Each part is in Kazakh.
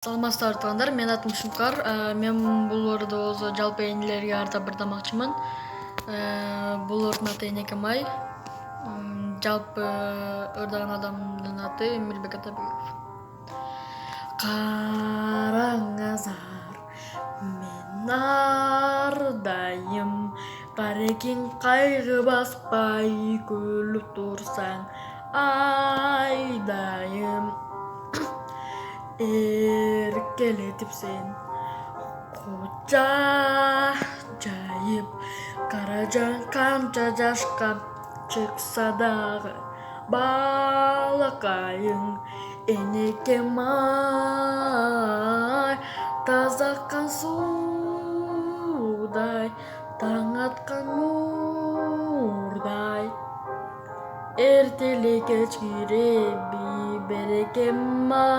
Саламатсыздар туугандар, мен атым Шумкар. Мен бул ордо өзү жалпы энелерге арта бырдамакчымын. Бул ордун аты Энеке Май. Жалпы ырдаган адамдын аты Мирбек Атабеков. Караңазар, мен ардайым, карекең кайгы баспай күлүп турсаң айдайым. Erkeletip sen koca jayıp Karacan kanca jaşka çıksa dağı balakayın Eneke may tazakan suday Tangatkan nurday Ertele geç girebi bereke may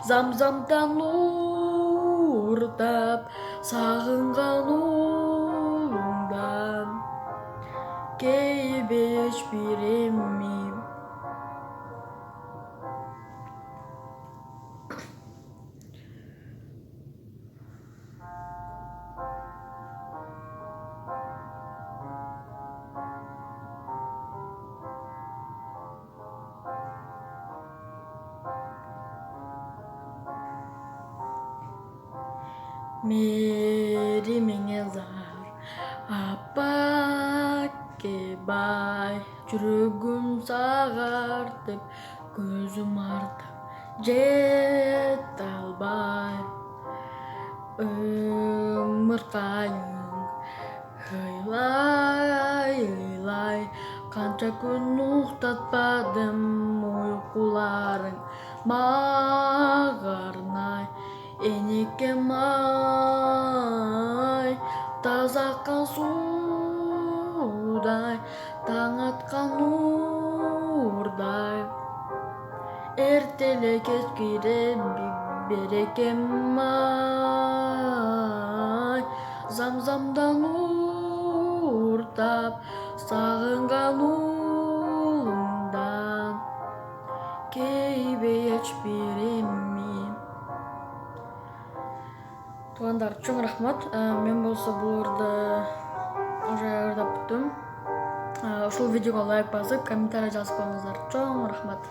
Zamzamdan nur tap sağıngan ulumdan Keybeş bir emmim Merimenge zar apa kebay Жүрөгүм сагартып көзүм артып жете албай ымыркайың ыйлай канча күн уктатпадым уйкуларың мага арнай Eneke may таза аккан суудай таң аткан нурдай эртеле кеч киреби береке май замзамдан ууртап сагынган улумдан кейбеч бир эмми. Туугандар, чоң рахмат. Мен болсо бул ордо уже ырдап бүттүм. Ушул видеого лайк басып, комментарий жазып коюңуздар. Чоң рахмат.